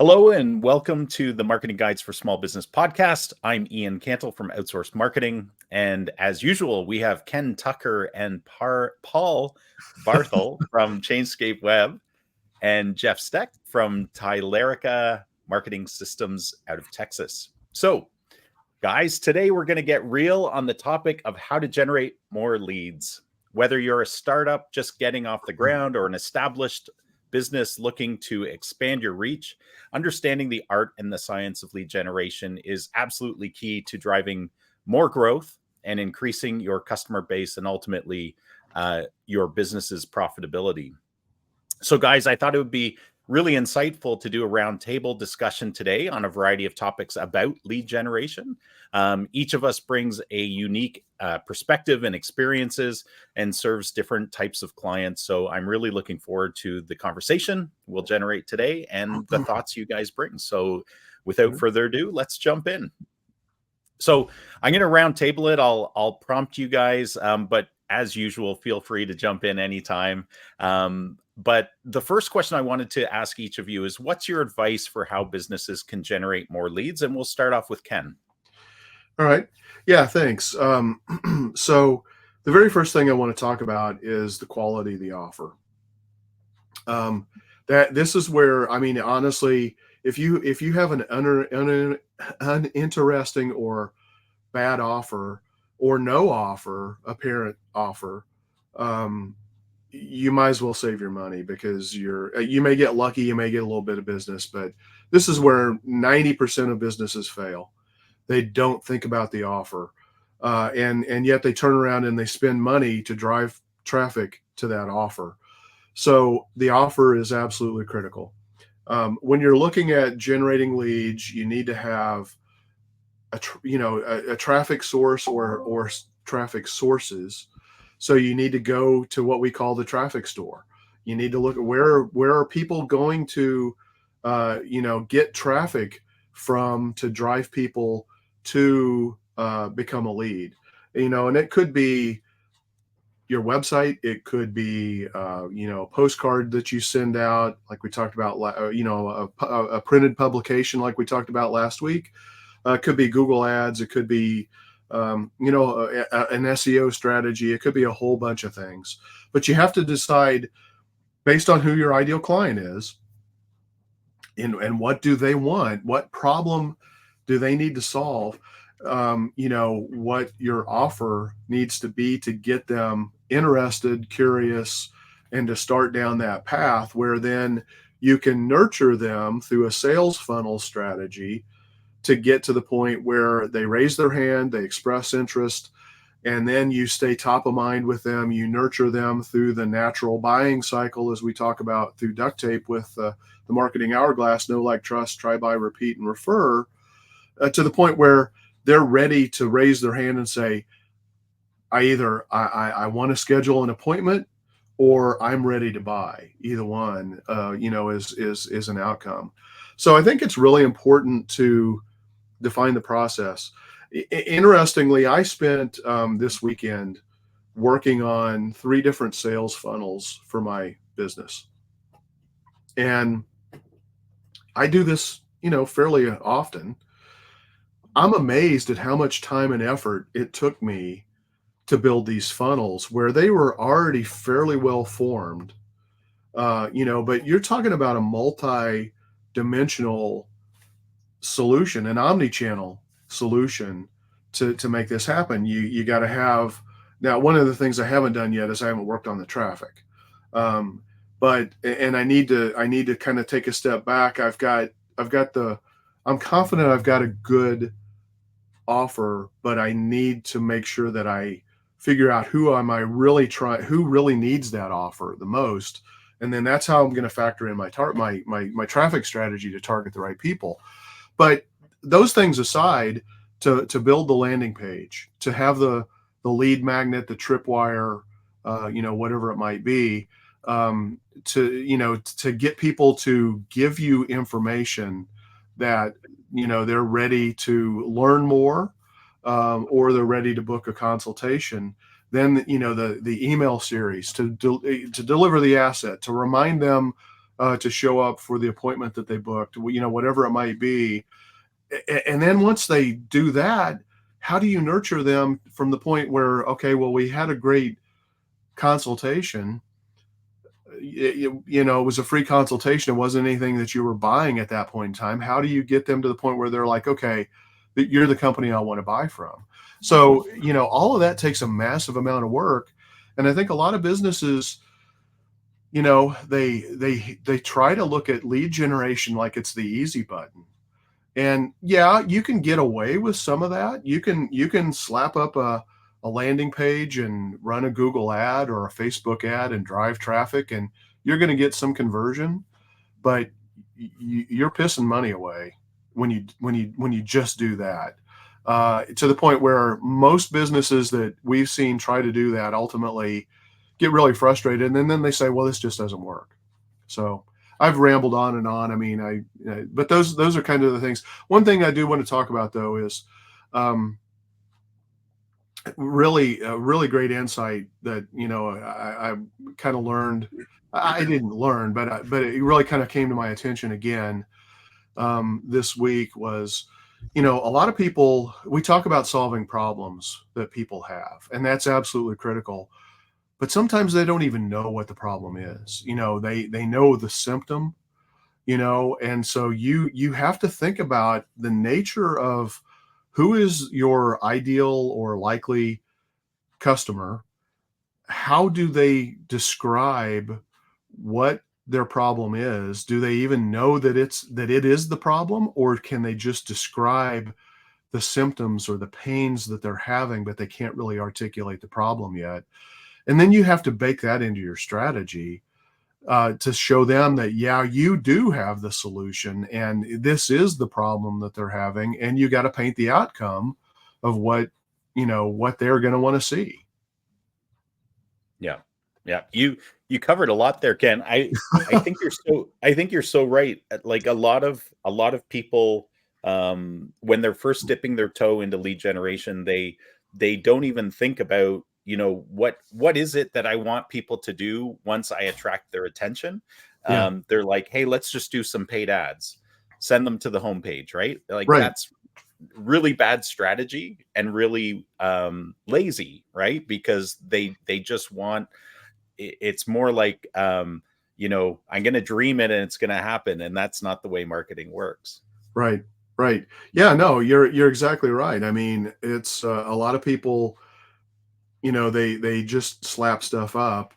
Hello and welcome to the Marketing Guides for Small Business podcast. I'm Ian Cantle from Outsourced Marketing. And as usual, we have Ken Tucker and Paul Barthel from Chainscape Web and Jeff Steck from Tylerica Marketing Systems out of Texas. So, guys, today we're going to get real on the topic of how to generate more leads. Whether you're a startup just getting off the ground or an established business looking to expand your reach, understanding the art and the science of lead generation is absolutely key to driving more growth and increasing your customer base and ultimately your business's profitability. So guys, I thought it would be really insightful to do a roundtable discussion today on a variety of topics about lead generation. Each of us brings a unique perspective and experiences and serves different types of clients. So I'm really looking forward to the conversation we'll generate today and the thoughts you guys bring. So without further ado, let's jump in. So I'm going to roundtable it. I'll prompt you guys, but as usual, feel free to jump in anytime. But the first question I wanted to ask each of you is, what's your advice for how businesses can generate more leads? And we'll start off with Ken. All right. Yeah, thanks. So the very first thing I want to talk about is the quality of the offer. This is where, I mean, honestly, if you have an uninteresting or bad offer or no offer, apparent offer, you might as well save your money, because you may get lucky, you may get a little bit of business, but this is where 90% of businesses fail. They don't think about the offer, and yet they turn around and they spend money to drive traffic to that offer. So the offer is absolutely critical. When you're looking at generating leads, you need to have a traffic source or traffic sources. So you need to go to what we call the traffic store. You need to look at where are people going to, get traffic from to drive people to become a lead. And it could be your website. It could be, a postcard that you send out, like we talked about, a printed publication like we talked about last week. It could be Google ads. It could be an SEO strategy. It could be a whole bunch of things, but you have to decide based on who your ideal client is and what do they want, what problem do they need to solve, what your offer needs to be to get them interested, curious, and to start down that path where then you can nurture them through a sales funnel strategy to get to the point where they raise their hand, they express interest, and then you stay top of mind with them. You nurture them through the natural buying cycle, as we talk about through duct tape with the marketing hourglass: know, like, trust, try, buy, repeat, and refer, to the point where they're ready to raise their hand and say, I want to schedule an appointment, or I'm ready to buy. Either one, is an outcome. So I think it's really important to define the process. Interestingly, I spent this weekend working on 3 different sales funnels for my business. And I do this, fairly often. I'm amazed at how much time and effort it took me to build these funnels where they were already fairly well formed. But you're talking about a multi-dimensional solution, an omni-channel solution to make this happen. You got to have, now, one of the things I haven't done yet is I haven't worked on the traffic. But I need to kind of take a step back. I'm confident I've got a good offer, but I need to make sure that I figure out who really needs that offer the most. And then that's how I'm going to factor in my traffic strategy to target the right people. But those things aside, to build the landing page, to have the lead magnet, the tripwire, whatever it might be, to get people to give you information that, they're ready to learn more, or they're ready to book a consultation. Then, the email series to deliver the asset, to remind them to show up for the appointment that they booked, whatever it might be. And then once they do that, how do you nurture them from the point where, okay, well, we had a great consultation. It was a free consultation. It wasn't anything that you were buying at that point in time. How do you get them to the point where they're like, okay, you're the company I want to buy from? So, all of that takes a massive amount of work. And I think a lot of businesses, they try to look at lead generation like it's the easy button. And yeah, you can get away with some of that. You can slap up a landing page and run a Google ad or a Facebook ad and drive traffic, and you're going to get some conversion, but you're pissing money away when you just do that. To the point where most businesses that we've seen try to do that ultimately get really frustrated, and then they say, well, this just doesn't work. So I've rambled on and on. I mean, but those are kind of the things. One thing I do want to talk about though is really great insight that I kind of learned. I didn't learn, but it really kind of came to my attention again this week was, a lot of people, we talk about solving problems that people have, and that's absolutely critical. But sometimes they don't even know what the problem is. They know the symptom, and so you have to think about the nature of who is your ideal or likely customer. How do they describe what their problem is? Do they even know that it is the problem, or can they just describe the symptoms or the pains that they're having, but they can't really articulate the problem yet? And then you have to bake that into your strategy to show them that, yeah, you do have the solution and this is the problem that they're having. And you got to paint the outcome of what they're going to want to see. Yeah. Yeah. You covered a lot there, Ken. I think you're so right. Like a lot of people, when they're first dipping their toe into lead generation, they don't even think about, what is it that I want people to do once I attract their attention. Yeah. They're like, hey, let's just do some paid ads, send them to the homepage, right? Like Right. that's really bad strategy and really lazy, right? Because they just want, it's more like I'm going to dream it and it's going to happen, and that's not the way marketing works. Right. Right. Yeah, no, you're exactly right. I mean, it's a lot of people, they just slap stuff up.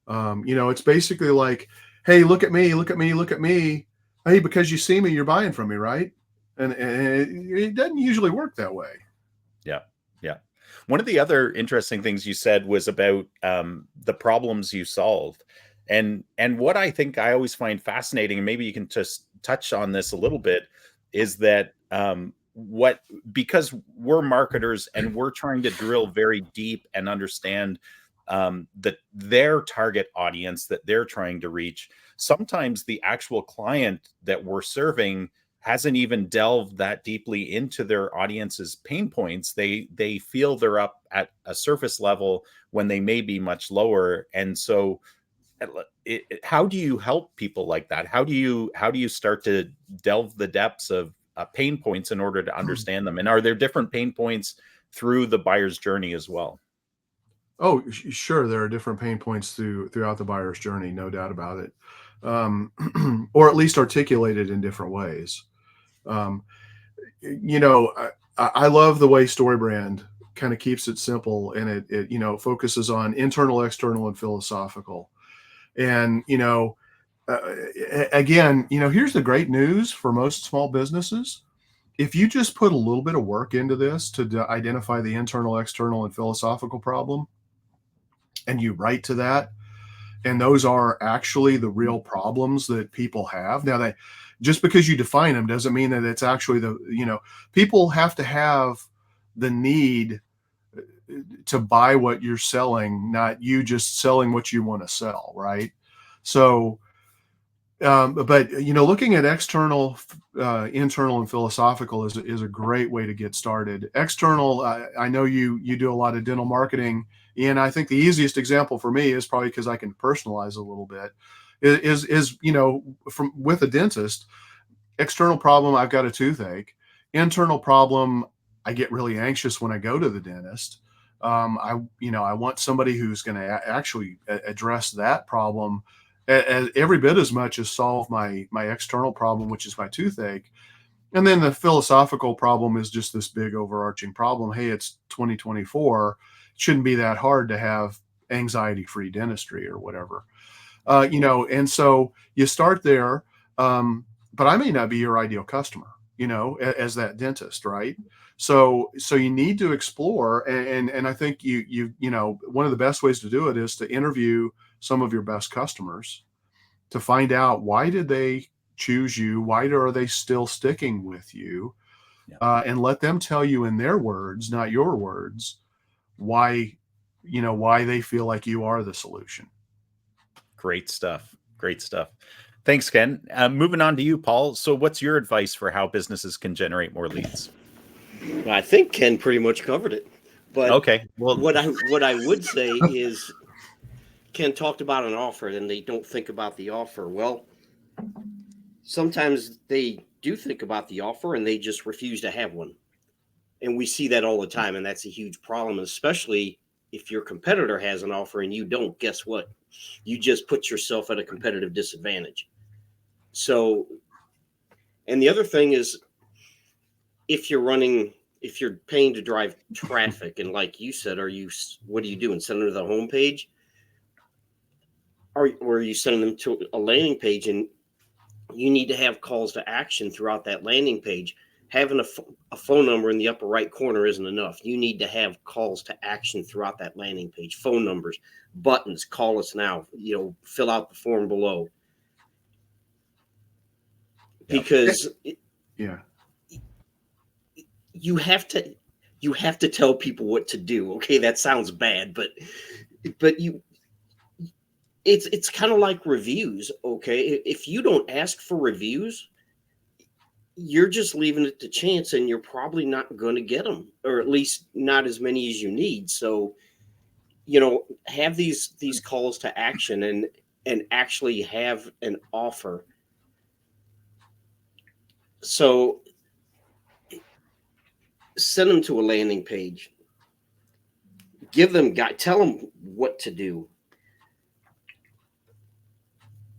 It's basically like, hey, look at me, look at me, look at me. Hey, because you see me, you're buying from me, right? And it doesn't usually work that way. Yeah. Yeah. One of the other interesting things you said was about the problems you solved. And what I think I always find fascinating, and maybe you can just touch on this a little bit, is that because we're marketers and we're trying to drill very deep and understand their target audience that they're trying to reach. Sometimes the actual client that we're serving hasn't even delved that deeply into their audience's pain points. They feel they're up at a surface level when they may be much lower. And so how do you help people like that? How do you start to delve the depths of pain points in order to understand them? And are there different pain points through the buyer's journey as well? Oh, sure. There are different pain points throughout the buyer's journey, no doubt about it, or at least articulated in different ways. Um, I love the way StoryBrand kind of keeps it simple, and it focuses on internal, external, and philosophical. And uh, again, here's the great news for most small businesses. If you just put a little bit of work into this to identify the internal, external, and philosophical problem, and you write to that, and those are actually the real problems that people have. Now, that just because you define them doesn't mean that it's actually people have to have the need to buy what you're selling, not you just selling what you want to sell, right? So but looking at external, internal, and philosophical is a great way to get started. External, I know you do a lot of dental marketing, and I think the easiest example for me is probably because I can personalize a little bit. is from with a dentist. External problem, I've got a toothache. Internal problem, I get really anxious when I go to the dentist. I want somebody who's going to actually address that problem every bit as much as solve my external problem, which is my toothache. And then the philosophical problem is just this big overarching problem. Hey, it's 2024. It shouldn't be that hard to have anxiety-free dentistry or whatever. And so you start there. But I may not be your ideal customer, as that dentist, right? So you need to explore, and I think one of the best ways to do it is to interview some of your best customers to find out, why did they choose you? Why are they still sticking with you? Yeah. And let them tell you in their words, not your words, why they feel like you are the solution. Great stuff. Great stuff. Thanks, Ken. Moving on to you, Paul. So what's your advice for how businesses can generate more leads? Well, I think Ken pretty much covered it. But okay, well, what I would say is, Ken talked about an offer and they don't think about the offer. Well, sometimes they do think about the offer and they just refuse to have one. And we see that all the time, and that's a huge problem, especially if your competitor has an offer and you don't. Guess what? You just put yourself at a competitive disadvantage. So, and the other thing is, if you're paying to drive traffic, and like you said, what are you doing? Send them to the homepage? Or are you sending them to a landing page? And you need to have calls to action throughout that landing page. Having a phone number in the upper right corner isn't enough. You need to have calls to action throughout that landing page. Phone numbers, buttons, call us now, fill out the form below. Because you have to tell people what to do. Okay, that sounds bad, but it's kind of like reviews. Okay, if you don't ask for reviews, you're just leaving it to chance, and you're probably not going to get them, or at least not as many as you need. So, have these calls to action and actually have an offer. So send them to a landing page. Tell them what to do.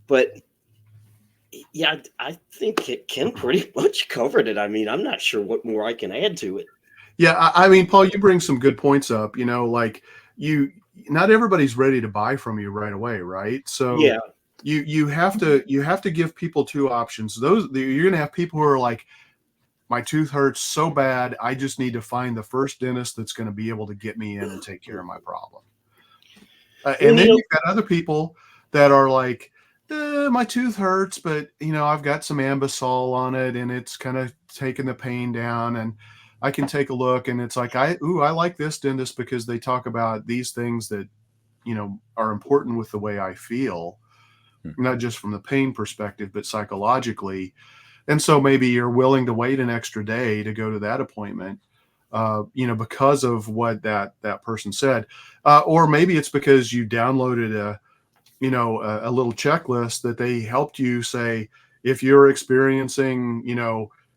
But yeah, I think Ken pretty much covered it. I mean, I'm not sure what more I can add to it. Yeah, I mean, Paul, you bring some good points up. Not everybody's ready to buy from you right away, right? So yeah, you have to give people two options. You're going to have people who are like, my tooth hurts so bad, I just need to find the first dentist that's going to be able to get me in and take care of my problem. And then you've got other people that are like, my tooth hurts, but I've got some Ambisol on it and it's kind of taking the pain down, and I can take a look, and it's like, I like this dentist because they talk about these things that are important with the way I feel, not just from the pain perspective, but psychologically. And so maybe you're willing to wait an extra day to go to that appointment, because of what that person said, or maybe it's because you downloaded a little checklist that they helped you say, if you're experiencing,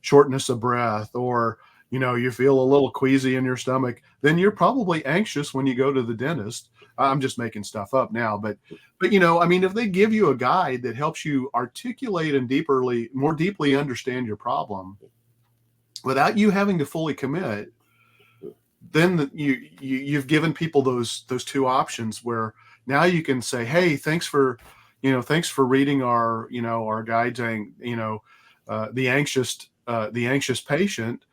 shortness of breath, or, you feel a little queasy in your stomach, then you're probably anxious when you go to the dentist. I'm just making stuff up now, but if they give you a guide that helps you articulate and more deeply understand your problem without you having to fully commit, then you've given people those two options where now you can say, hey, thanks for reading our guide saying, the anxious patient,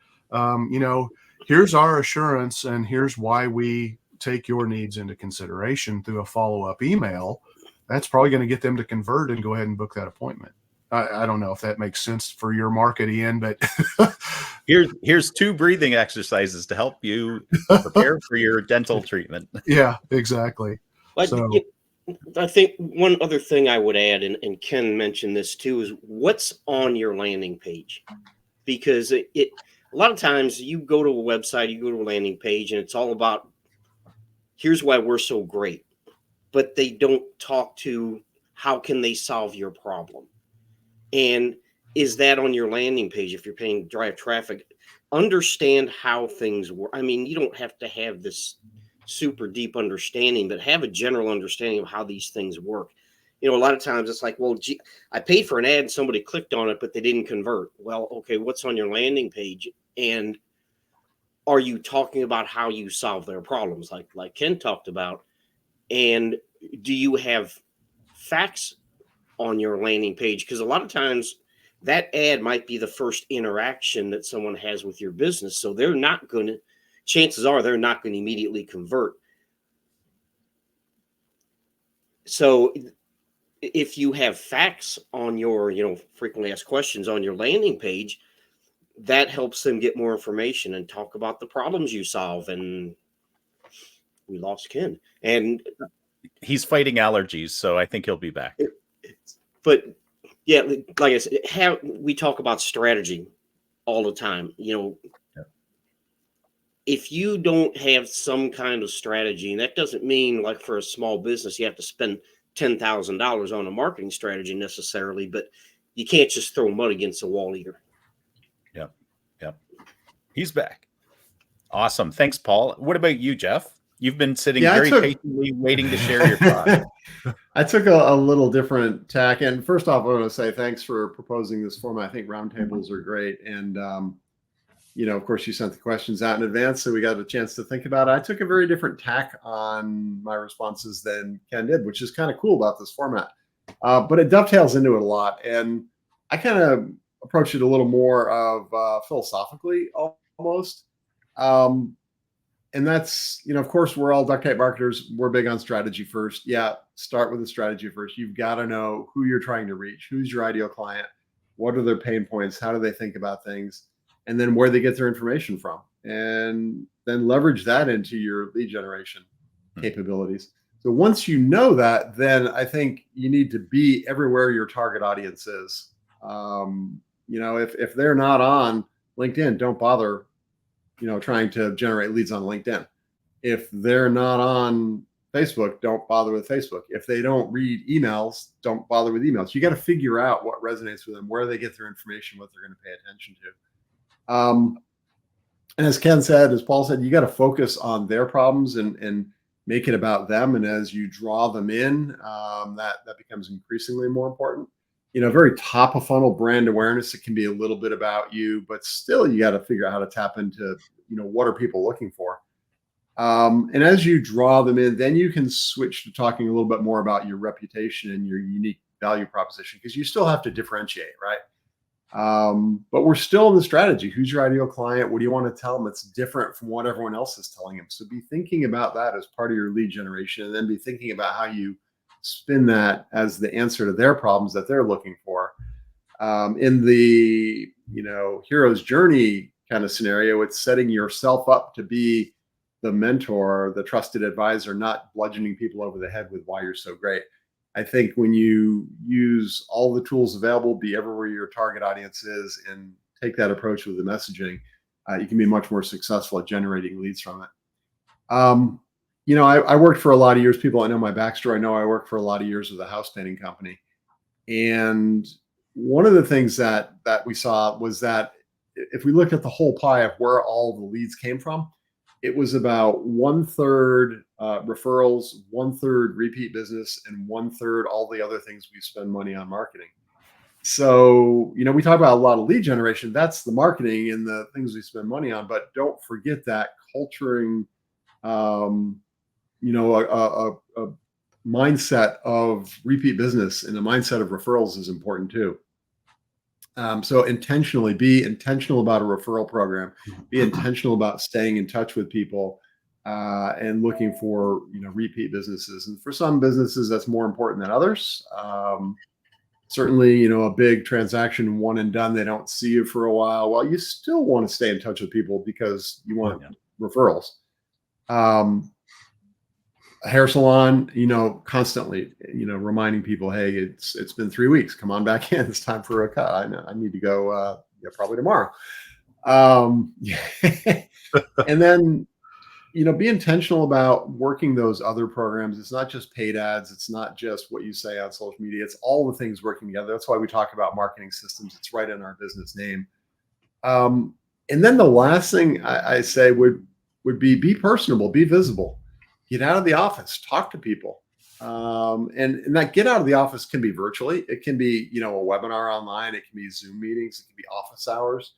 here's our assurance, and here's why we take your needs into consideration through a follow-up email. That's probably going to get them to convert and go ahead and book that appointment. I don't know if that makes sense for your market, Ian, but here's 2 breathing exercises to help you prepare for your dental treatment. Yeah, exactly. I think one other thing I would add, and Ken mentioned this too, is what's on your landing page. Because a lot of times you go to a website, you go to a landing page, and it's all about, here's why we're so great. But they don't talk to how can they solve your problem? And is that on your landing page if you're paying to drive traffic? Understand how things work. I mean, you don't have to have this super deep understanding, but have a general understanding of how these things work. You know, a lot of times it's like, well, gee, I paid for an ad and somebody clicked on it, but they didn't convert. Well, okay, what's on your landing page? And are you talking about how you solve their problems, like Ken talked about? And do you have facts on your landing page? Because a lot of times that ad might be the first interaction that someone has with your business. So they're not going to, chances are they're not going to immediately convert. So if you have facts on your, frequently asked questions on your landing page, that helps them get more information and talk about the problems you solve. And we lost Ken. And he's fighting allergies, so I think he'll be back. But yeah, like I said, we talk about strategy all the time. If you don't have some kind of strategy, and that doesn't mean like for a small business you have to spend $10,000 on a marketing strategy necessarily, but you can't just throw mud against the wall either. Yep. He's back. Awesome. Thanks, Paul. What about you, Jeff? You've been sitting patiently waiting to share your thoughts. I took a little different tack. And first off, I want to say thanks for proposing this format. I think roundtables are great. And, of course, you sent the questions out in advance, so we got a chance to think about it. I took a very different tack on my responses than Ken did, which is kind of cool about this format. But it dovetails into it a lot. And I kind of approach it a little more of philosophically almost. And that's, of course, we're all duct tape marketers. We're big on strategy first. Yeah, start with the strategy first. You've got to know who you're trying to reach, who's your ideal client, what are their pain points, how do they think about things, and then where they get their information from. And then leverage that into your lead generation capabilities. So once you know that, then I think you need to be everywhere your target audience is. If they're not on LinkedIn, don't bother trying to generate leads on LinkedIn. If they're not on Facebook, don't bother with Facebook. If they don't read emails, don't bother with emails. You got to figure out what resonates with them, where they get their information, what they're going to pay attention to. And as Ken said, as Paul said, you got to focus on their problems and make it about them. And as you draw them in, that becomes increasingly more important. Very top of funnel brand awareness. It can be a little bit about you, but still you got to figure out how to tap into, what are people looking for? And as you draw them in, then you can switch to talking a little bit more about your reputation and your unique value proposition, because you still have to differentiate, right? But we're still in the strategy. Who's your ideal client? What do you want to tell them that's different from what everyone else is telling them? So be thinking about that as part of your lead generation, and then be thinking about how you spin that as the answer to their problems that they're looking for. In the hero's journey kind of scenario, it's setting yourself up to be the mentor, the trusted advisor, not bludgeoning people over the head with why you're so great. I think when you use all the tools available, be everywhere your target audience is, and take that approach with the messaging, you can be much more successful at generating leads from it. I worked for a lot of years. People I know my backstory. I know I worked for a lot of years with a house painting company. And one of the things that we saw was that if we looked at the whole pie of where all the leads came from, it was about 1/3 referrals, 1/3 repeat business, and 1/3 all the other things we spend money on marketing. So, we talk about a lot of lead generation. That's the marketing and the things we spend money on. But don't forget that culturing, a mindset of repeat business and a mindset of referrals is important too. So be intentional about a referral program, be intentional about staying in touch with people, and looking for, repeat businesses. And for some businesses, that's more important than others. Certainly, a big transaction, one and done, they don't see you for a while. Well, you still want to stay in touch with people because you want referrals. A hair salon, constantly, reminding people, hey, it's been 3 weeks. Come on back in. It's time for a cut. I need to go probably tomorrow. And then, be intentional about working those other programs. It's not just paid ads. It's not just what you say on social media. It's all the things working together. That's why we talk about marketing systems. It's right in our business name. And then the last thing I say would be personable, be visible, get out of the office, talk to people. And that get out of the office can be virtually. It can be, a webinar online. It can be Zoom meetings. It can be office hours.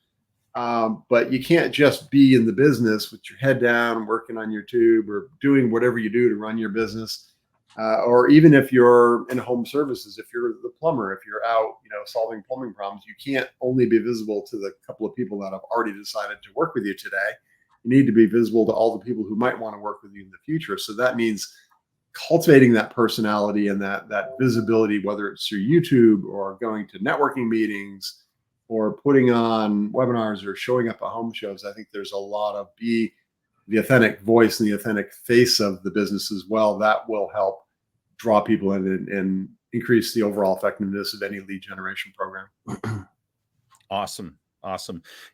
But you can't just be in the business with your head down, working on your tube or doing whatever you do to run your business. Or even if you're in home services, if you're the plumber, if you're out, solving plumbing problems, you can't only be visible to the couple of people that have already decided to work with you today. You need to be visible to all the people who might want to work with you in the future. So that means cultivating that personality and that visibility, whether it's through YouTube or going to networking meetings or putting on webinars or showing up at home shows. I think there's a lot of be the authentic voice and the authentic face of the business as well. That will help draw people in and increase the overall effectiveness of any lead generation program. Awesome.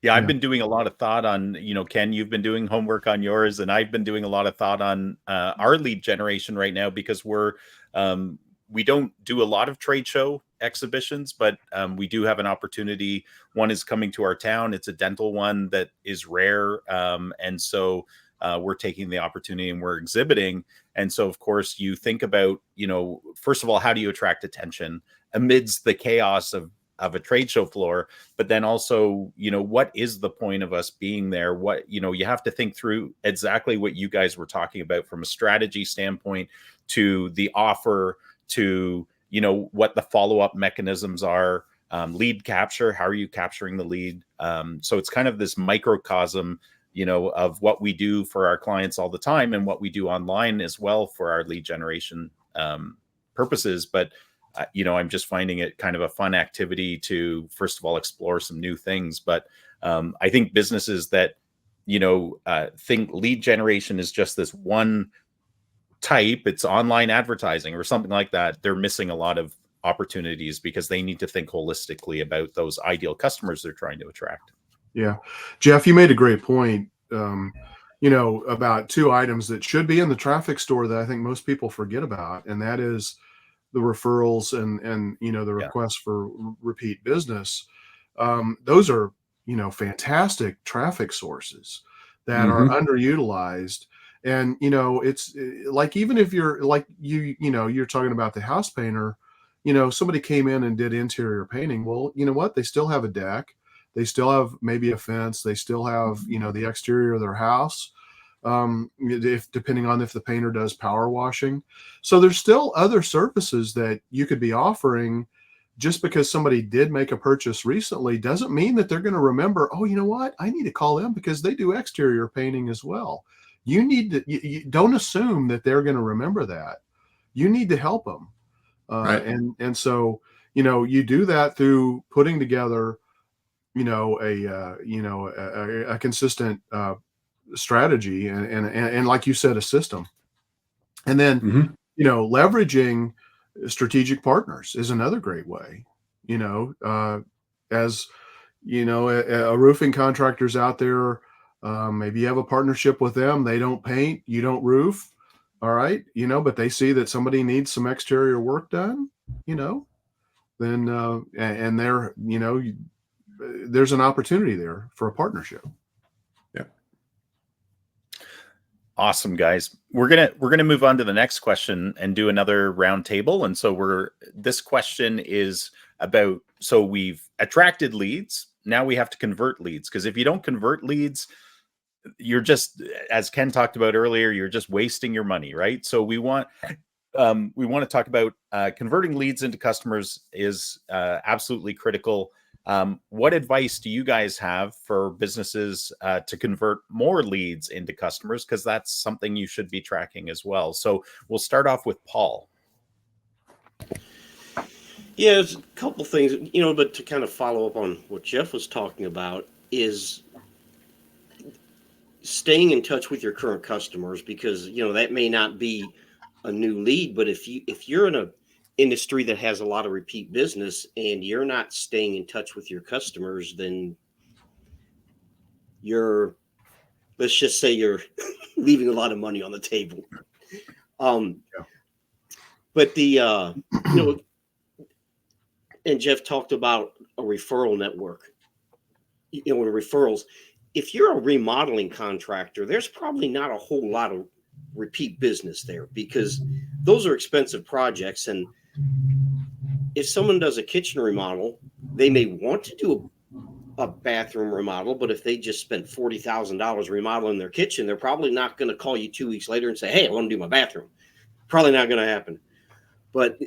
Yeah, I've been doing a lot of thought on, Ken, you've been doing homework on yours, and I've been doing a lot of thought on our lead generation right now, because we don't do a lot of trade show exhibitions, but we do have an opportunity. One is coming to our town. It's a dental one that is rare. And so we're taking the opportunity and we're exhibiting. And so, of course, you think about, first of all, how do you attract attention amidst the chaos of a trade show floor? But then also, what is the point of us being there? What, you have to think through exactly what you guys were talking about from a strategy standpoint, to the offer, to, what the follow-up mechanisms are, lead capture, how are you capturing the lead? So it's kind of this microcosm, of what we do for our clients all the time and what we do online as well for our lead generation purposes. But I'm just finding it kind of a fun activity to, first of all, explore some new things. But I think businesses that, think lead generation is just this one type, it's online advertising or something like that, they're missing a lot of opportunities, because they need to think holistically about those ideal customers they're trying to attract. Yeah. Jeff, you made a great point, about two items that should be in the traffic store that I think most people forget about. And that is the referrals and the requests for repeat business. Those are, fantastic traffic sources that are underutilized. And, it's like, even if you're like, you're talking about the house painter, somebody came in and did interior painting. Well, you know what? They still have a deck. They still have maybe a fence. They still have, the exterior of their house. If depending on if the painter does power washing. So there's still other services that you could be offering. Just because somebody did make a purchase recently doesn't mean that they're going to remember, oh, you know what? I need to call them because they do exterior painting as well. You need to, you don't assume that they're going to remember that. You need to help them. Right. And so, you do that through putting together, a consistent strategy and like you said, a system. And then, leveraging strategic partners is another great way, as a roofing contractor's out there. Maybe you have a partnership with them. They don't paint, you don't roof. All right. But they see that somebody needs some exterior work done, then, and they're, there's an opportunity there for a partnership. Yeah. Awesome, guys. We're gonna move on to the next question and do another round table. And so this question is about, so we've attracted leads. Now we have to convert leads, because if you don't convert leads, you're just, as Ken talked about earlier, you're just wasting your money, right? So we want to talk about converting leads into customers is absolutely critical. What advice do you guys have for businesses to convert more leads into customers? Because that's something you should be tracking as well. So we'll start off with Paul. Yeah, there's a couple things, but to kind of follow up on what Jeff was talking about is staying in touch with your current customers, because, that may not be a new lead, but if you're in a industry that has a lot of repeat business and you're not staying in touch with your customers, then you're let's just say you're leaving a lot of money on the table. But the and Jeff talked about a referral network. Referrals. If you're a remodeling contractor, there's probably not a whole lot of repeat business there because those are expensive projects. And if someone does a kitchen remodel, they may want to do a bathroom remodel, but if they just spent $40,000 remodeling their kitchen, they're probably not going to call you 2 weeks later and say, "Hey, I want to do my bathroom." Probably not going to happen. But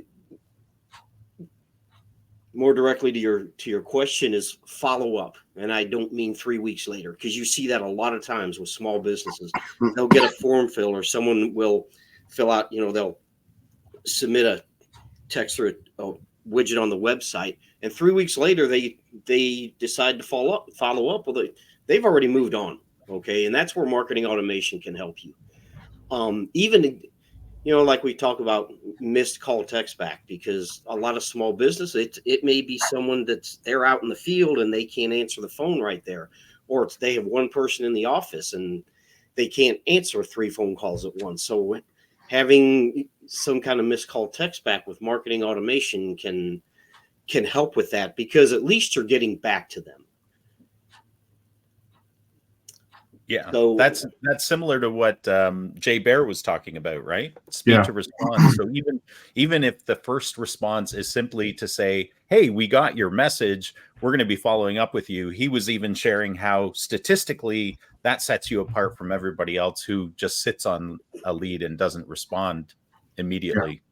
more directly to your question is follow up. And I don't mean 3 weeks later, because you see that a lot of times with small businesses. They'll get a form fill, or someone will fill out, they'll submit a text or a widget on the website. And 3 weeks later, they decide to follow up. Well, they've already moved on. Okay. And that's where marketing automation can help you. Even like we talk about missed call text back, because a lot of small business, it may be someone they're out in the field and they can't answer the phone right there, or they have one person in the office and they can't answer 3 phone calls at once. So having some kind of missed call text back with marketing automation can help with that, because at least you're getting back to them. Yeah, so that's similar to what Jay Bear was talking about, right? Speed to response. So even if the first response is simply to say, "Hey, we got your message, we're going to be following up with you," he was even sharing how statistically that sets you apart from everybody else who just sits on a lead and doesn't respond immediately.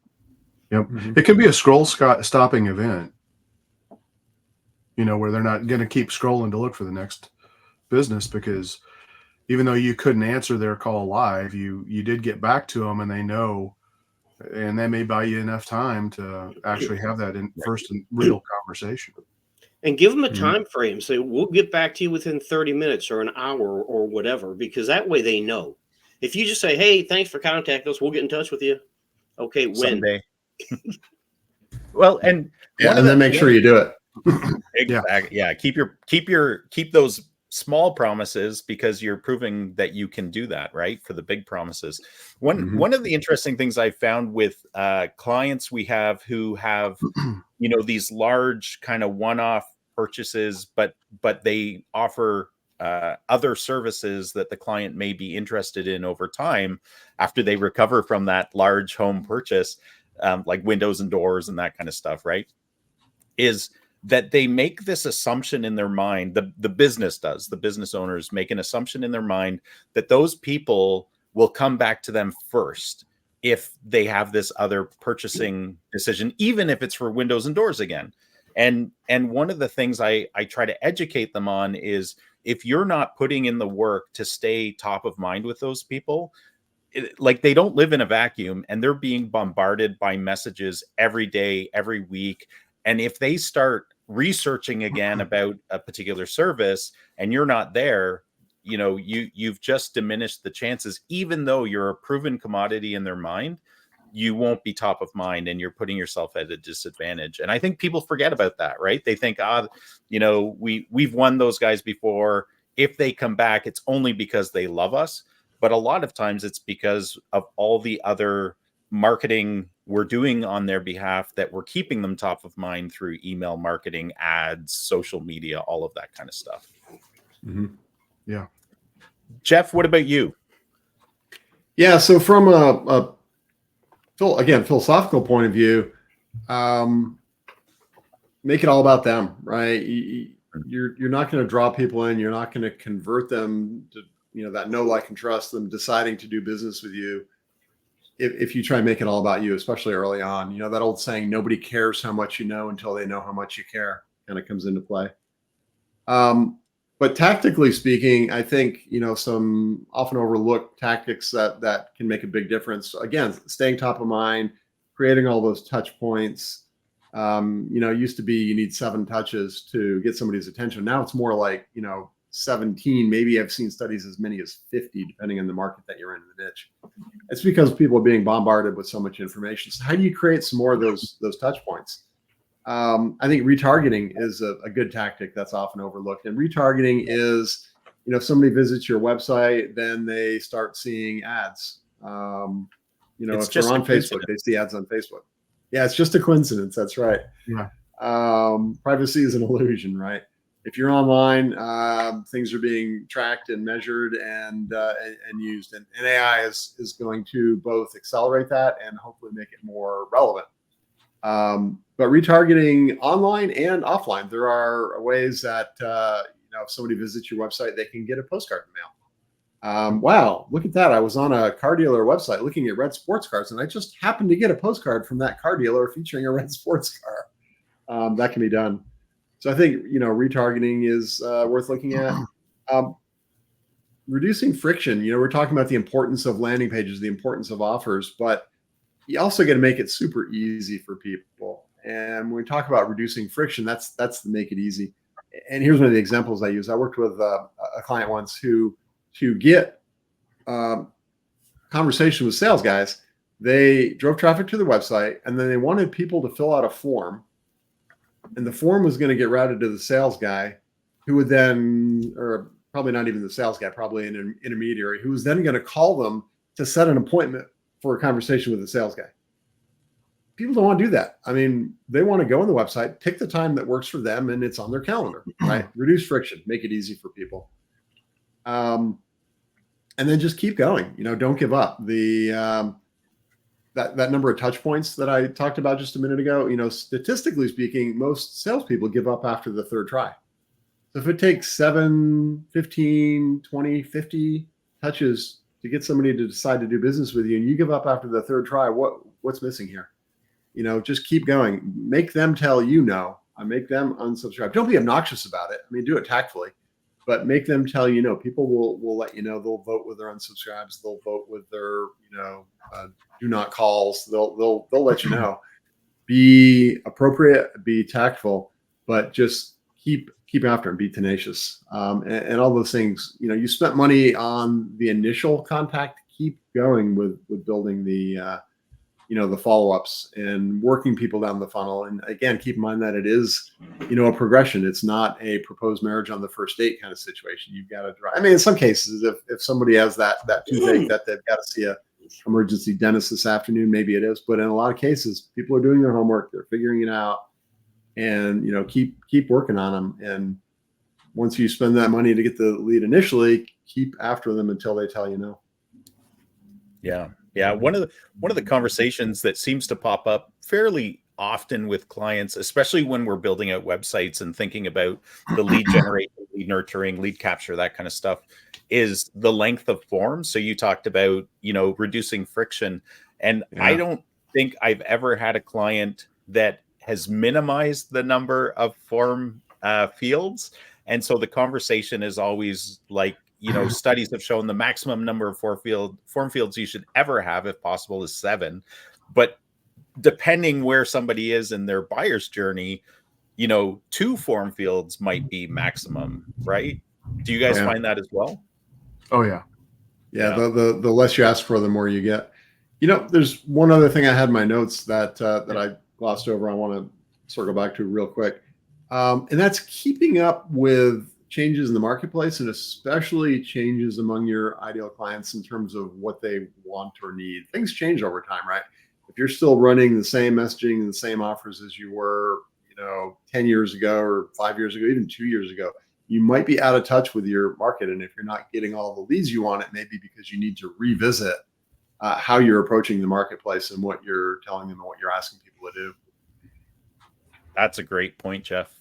Yep. Mm-hmm. It can be a scroll stopping event, where they're not going to keep scrolling to look for the next business, because even though you couldn't answer their call live, you did get back to them, and they know, and that may buy you enough time to actually have that first and real conversation. And give them a time frame. Say, we'll get back to you within 30 minutes or an hour or whatever, because that way they know. If you just say, "Hey, thanks for contacting us, we'll get in touch with you." Okay, when? Someday. Well, and then make sure you do it. Exactly. Yeah. Keep those small promises, because you're proving that you can do that, right? For the big promises. One of the interesting things I found with clients we have who have, these large kind of one-off purchases, but they offer other services that the client may be interested in over time after they recover from that large home purchase, like windows and doors and that kind of stuff, right? Is that they make this assumption in their mind, the business owners make an assumption in their mind that those people will come back to them first if they have this other purchasing decision, even if it's for windows and doors again. And one of the things I try to educate them on is, if you're not putting in the work to stay top of mind with those people, like, they don't live in a vacuum, and they're being bombarded by messages every day, every week. And if they start researching again about a particular service and you're not there, you've just diminished the chances. Even though you're a proven commodity in their mind, you won't be top of mind, and you're putting yourself at a disadvantage. And I think people forget about that, right? They think, we've won those guys before. If they come back, it's only because they love us. But a lot of times it's because of all the other marketing we're doing on their behalf that we're keeping them top of mind through email marketing, ads, social media, all of that kind of stuff. Yeah. Jeff, what about you? Yeah. So from a philosophical point of view, make it all about them, right? You're not going to draw people in. You're not going to convert them to, that know, like, and trust them deciding to do business with you if you try and make it all about you, especially early on. That old saying, nobody cares how much you know until they know how much you care, kind of comes into play. But tactically speaking, I think, some often overlooked tactics that can make a big difference. Again, staying top of mind, creating all those touch points. It used to be you need 7 touches to get somebody's attention. Now it's more like, 17, maybe I've seen studies as many as 50, depending on the market that you're in the niche. It's because people are being bombarded with so much information. So how do you create some more of those touch points? I think retargeting is a good tactic that's often overlooked. And retargeting is, if somebody visits your website, then they start seeing ads. It's If they're just a on Facebook, they see ads on Facebook. Yeah, it's just a coincidence. That's right. Yeah. Privacy is an illusion, right? If you're online, things are being tracked and measured and used, and AI is going to both accelerate that and hopefully make it more relevant. But retargeting online and offline, there are ways that if somebody visits your website, they can get a postcard in the mail. Wow, look at that. I was on a car dealer website looking at red sports cars, and I just happened to get a postcard from that car dealer featuring a red sports car. That can be done. So I think, retargeting is worth looking at. Reducing friction, we're talking about the importance of landing pages, the importance of offers, but you also got to make it super easy for people. And when we talk about reducing friction, that's to make it easy. And here's one of the examples I use. I worked with a client once who, to get conversation with sales guys, they drove traffic to the website, and then they wanted people to fill out a form, and the form was going to get routed to the sales guy, who would then, or probably not even the sales guy, probably an intermediary, who was then going to call them to set an appointment for a conversation with the sales guy. People don't want to do that. I mean, they want to go on the website, pick the time that works for them, and it's on their calendar, right? Reduce friction, make it easy for people. And then just keep going. Don't give up. That number of touch points that I talked about just a minute ago, statistically speaking, most salespeople give up after the third try. So if it takes 7, 15, 20, 50 touches to get somebody to decide to do business with you, and you give up after the third try, what's missing here? Just keep going. Make them tell no. Make them unsubscribe. Don't be obnoxious about it. I mean, do it tactfully. But make them tell no. People will let you know. They'll vote with their unsubscribes. They'll vote with their do not calls. They'll let you know. Be appropriate. Be tactful. But just keep after them. Be tenacious. And all those things. You spent money on the initial contact. Keep going with building the the follow-ups and working people down the funnel. And again, keep in mind that it is, a progression. It's not a proposed marriage on the first date kind of situation. You've got to drive. I mean, in some cases, if somebody has that toothache that they've got to see a emergency dentist this afternoon, maybe it is. But in a lot of cases, people are doing their homework. They're figuring it out, and keep working on them. And once you spend that money to get the lead initially, keep after them until they tell you no. Yeah. Yeah, one of the conversations that seems to pop up fairly often with clients, especially when we're building out websites and thinking about the lead generation, lead nurturing, lead capture, that kind of stuff, is the length of forms. So you talked about, reducing friction. And yeah. I don't think I've ever had a client that has minimized the number of form fields. And so the conversation is always like, studies have shown the maximum number of form fields you should ever have, if possible, is 7. But depending where somebody is in their buyer's journey, 2 form fields might be maximum, right? Do you guys find that as well? Oh yeah. Yeah. The less you ask for, the more you get. There's one other thing I had in my notes that I glossed over. I want to circle back to real quick. And that's keeping up with changes in the marketplace, and especially changes among your ideal clients in terms of what they want or need. Things change over time, right? If you're still running the same messaging and the same offers as you were, 10 years ago or 5 years ago, even 2 years ago, you might be out of touch with your market. And if you're not getting all the leads you want, it may be because you need to revisit how you're approaching the marketplace and what you're telling them and what you're asking people to do. That's a great point, Jeff.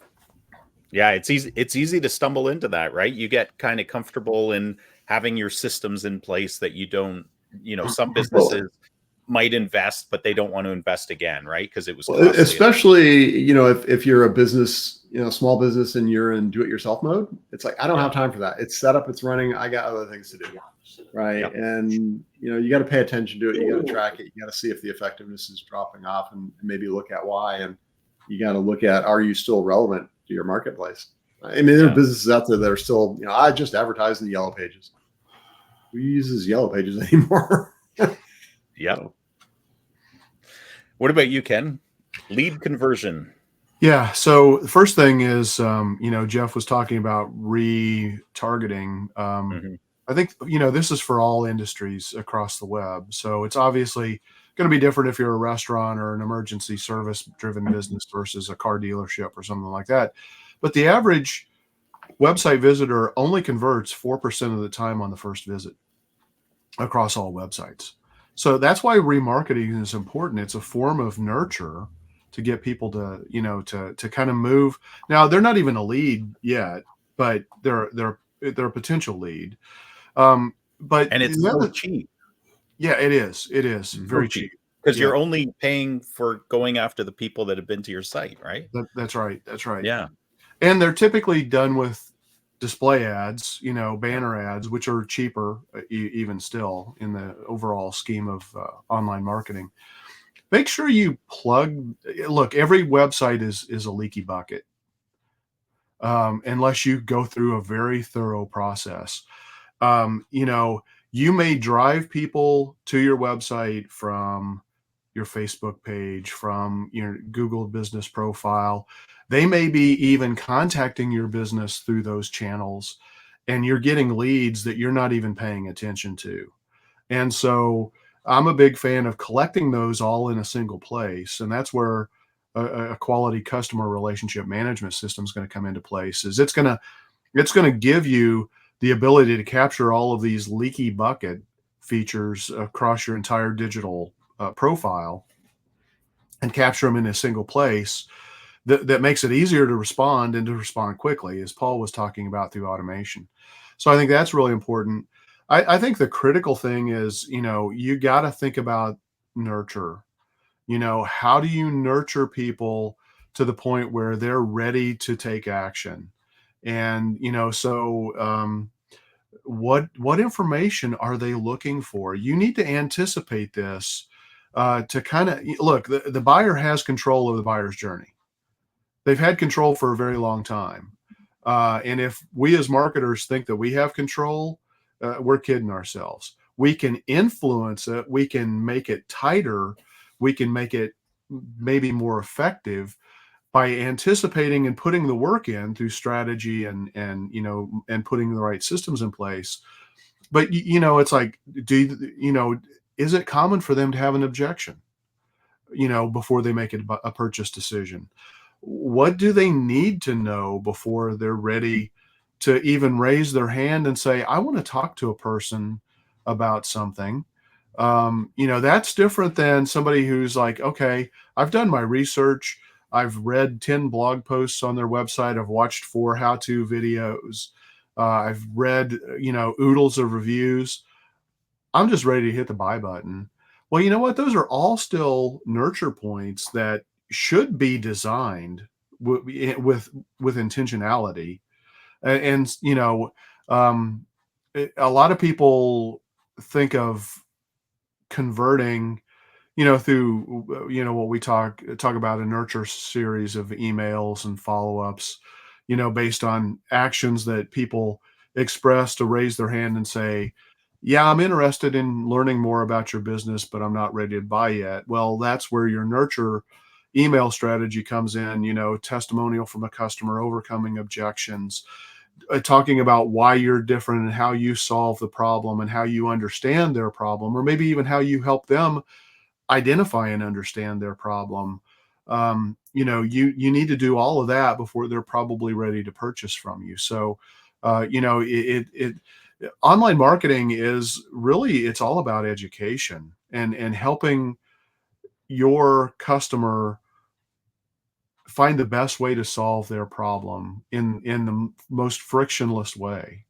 Yeah, it's easy to stumble into that, right? You get kind of comfortable in having your systems in place that you don't, some businesses might invest, but they don't want to invest again, right? Because it was costly. Especially, if you're a business, small business, and you're in do-it-yourself mode, it's like, I don't have time for that. It's set up, it's running. I got other things to do, right? Yep. And you got to pay attention to it. You got to track it. You got to see if the effectiveness is dropping off, and maybe look at why. And you got to look at, are you still relevant to your marketplace? I mean, there are businesses out there that are still, I just advertise in the Yellow Pages. Who uses Yellow Pages anymore? Yeah. What about you, Ken? Lead conversion. Yeah. So the first thing is, Jeff was talking about retargeting. Hmm. I think, this is for all industries across the web. So it's obviously going to be different if you're a restaurant or an emergency service driven business versus a car dealership or something like that. But the average website visitor only converts 4% of the time on the first visit across all websites. So that's why remarketing is important. It's a form of nurture to get people to, to kind of move. Now they're not even a lead yet, but they're a potential lead. But And it's the so other, cheap. yeah, it is. It is Mhm. very So cheap cheap. because Yeah, you're only paying for going after the people that have been to your site, right? that's right. That's right. Yeah. And they're typically done with display ads, Yeah. banner ads, which are cheaper, even still in the overall scheme of online marketing. Make sure you plug. Look, every website is a leaky bucket, unless you go through a very thorough process. You may drive people to your website from your Facebook page, from your Google business profile. They may be even contacting your business through those channels, and you're getting leads that you're not even paying attention to. And so I'm a big fan of collecting those all in a single place. And that's where a quality customer relationship management system is going to come into place. Is it's going to give you the ability to capture all of these leaky bucket features across your entire digital profile and capture them in a single place that makes it easier to respond and to respond quickly, as Paul was talking about through automation. So I think that's really important. I think the critical thing is, you got to think about nurture. How do you nurture people to the point where they're ready to take action? And, what information are they looking for? You need to anticipate this to kind of look, the buyer has control of the buyer's journey. They've had control for a very long time. And if we as marketers think that we have control, we're kidding ourselves. We can influence it, we can make it tighter, we can make it maybe more effective by anticipating and putting the work in through strategy and putting the right systems in place. But it's like, is it common for them to have an objection, before they make a purchase decision? What do they need to know before they're ready to even raise their hand and say, I want to talk to a person about something? That's different than somebody who's like, okay, I've done my research. I've read 10 blog posts on their website. I've watched 4 how-to videos. I've read, oodles of reviews. I'm just ready to hit the buy button. Well, you know what? Those are all still nurture points that should be designed with intentionality. And um, a lot of people think of converting, through what we talk about a nurture series of emails and follow-ups, based on actions that people express to raise their hand and say, yeah, I'm interested in learning more about your business, but I'm not ready to buy yet. Well, that's where your nurture email strategy comes in, testimonial from a customer, overcoming objections, talking about why you're different and how you solve the problem and how you understand their problem, or maybe even how you help them identify and understand their problem. You need to do all of that before they're probably ready to purchase from you. So, online marketing is really, it's all about education and helping your customer find the best way to solve their problem in the most frictionless way.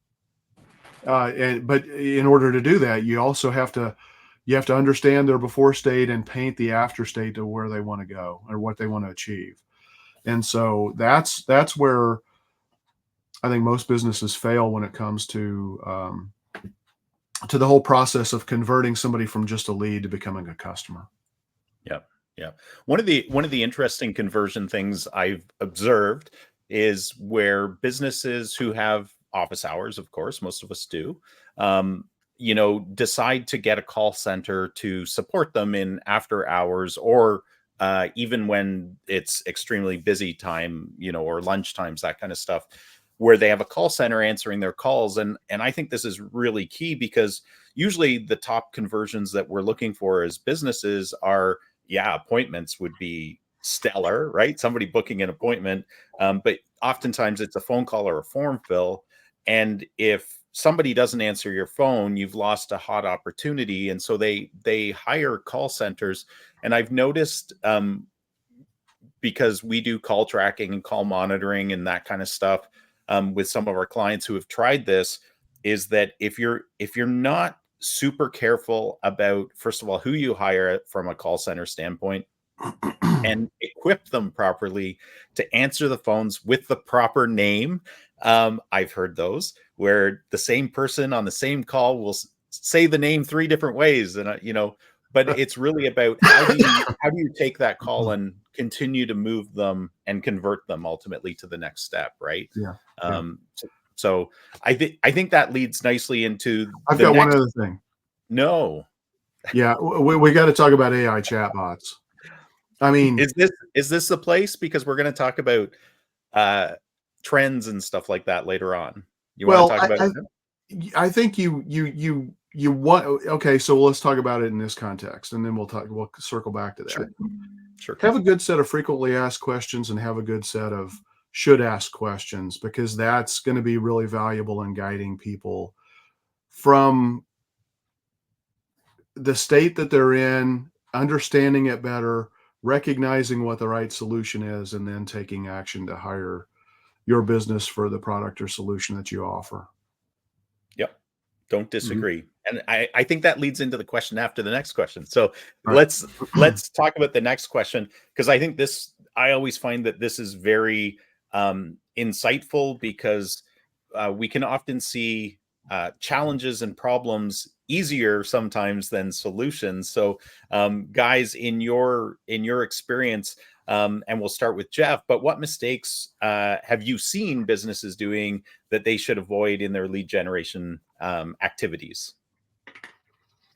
But in order to do that, you have to understand their before state and paint the after state to where they want to go or what they want to achieve. And so that's where I think most businesses fail when it comes to the whole process of converting somebody from just a lead to becoming a customer. Yeah. Yeah. One of the interesting conversion things I've observed is where businesses who have office hours, of course, most of us do, decide to get a call center to support them in after hours or even when it's extremely busy time, or lunch times, that kind of stuff, where they have a call center answering their calls. And I think this is really key, because usually the top conversions that we're looking for as businesses are, appointments would be stellar, right? Somebody booking an appointment. But oftentimes it's a phone call or a form fill. And if somebody doesn't answer your phone, you've lost a hot opportunity. And so they hire call centers. And I've noticed, because we do call tracking and call monitoring and that kind of stuff, with some of our clients who have tried this, is that if you're not super careful about, first of all, who you hire from a call center standpoint, and equip them properly to answer the phones with the proper name. I've heard those where the same person on the same call will say the name 3 different ways, and but it's really about how do you take that call and continue to move them and convert them ultimately to the next step, right? Yeah. So I think that leads nicely into. I've got one other thing. No. Yeah, we got to talk about AI chatbots. I mean, is this the place? Because we're going to talk about trends and stuff like that later on. You want to talk about it? I think you want. Okay, so let's talk about it in this context, and then we'll circle back to that. Sure. Have a good set of frequently asked questions, and have a good set of should ask questions, because that's going to be really valuable in guiding people from the state that they're in, understanding it better, recognizing what the right solution is, and then taking action to hire your business for the product or solution that you offer. Yep. Don't disagree. Mm-hmm. And I think that leads into the question after the next question. So right. let's talk about the next question, because I think I always find that this is very insightful, because we can often see challenges and problems easier sometimes than solutions. So guys, in your experience, and we'll start with Jeff, but what mistakes have you seen businesses doing that they should avoid in their lead generation activities?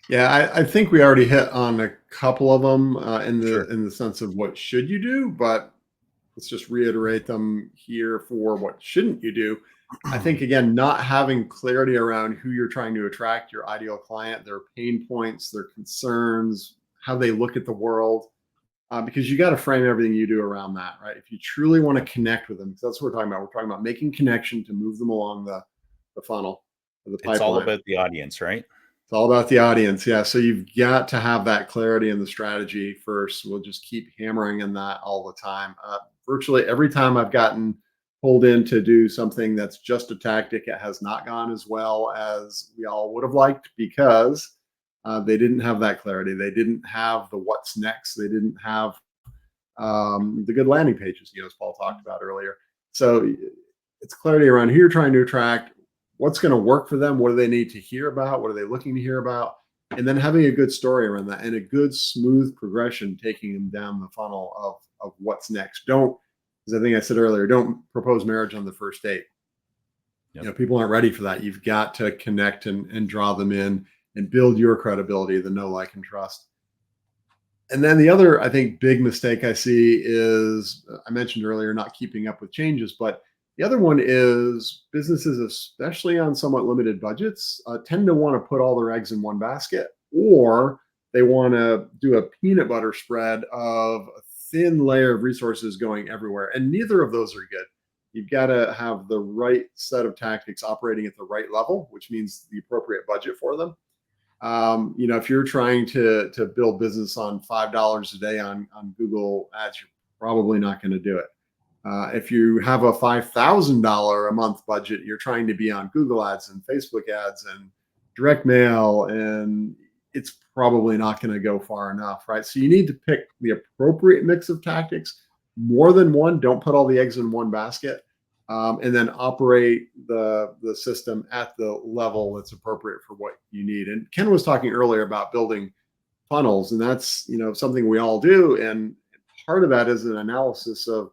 Yeah, I think we already hit on a couple of them Sure. in the sense of what should you do, but let's just reiterate them here for what shouldn't you do. I think, again, not having clarity around who you're trying to attract, your ideal client, their pain points, their concerns, how they look at the world, because you got to frame everything you do around that, right? If you truly want to connect with them, because that's what we're talking about. We're talking about making connection to move them along the funnel, the pipeline. It's all about the audience, right? It's all about the audience. Yeah. So you've got to have that clarity in the strategy first. We'll just keep hammering in that all the time. Virtually every time I've gotten pulled in to do something that's just a tactic, it has not gone as well as we all would have liked, because they didn't have that clarity. They didn't have the what's next. They didn't have the good landing pages, as Paul talked about earlier. So it's clarity around who you're trying to attract, what's going to work for them, what do they need to hear about, what are they looking to hear about, and then having a good story around that and a good smooth progression taking them down the funnel of what's next. Don't, as I think I said earlier, don't propose marriage on the first date. Yep. People aren't ready for that. You've got to connect and draw them in and build your credibility, the know, like, and trust. And then the other, I think, big mistake I see is, I mentioned earlier, not keeping up with changes, but the other one is businesses, especially on somewhat limited budgets, tend to want to put all their eggs in one basket, or they want to do a peanut butter spread of a thin layer of resources going everywhere. And neither of those are good. You've got to have the right set of tactics operating at the right level, which means the appropriate budget for them. If you're trying to build business on $5 a day on Google Ads, you're probably not going to do it. If you have a $5,000 a month budget, you're trying to be on Google Ads and Facebook ads and direct mail, and it's probably not going to go far enough, right? So you need to pick the appropriate mix of tactics, more than one. Don't put all the eggs in one basket, and then operate the system at the level that's appropriate for what you need. And Ken was talking earlier about building funnels, and that's something we all do. And part of that is an analysis of,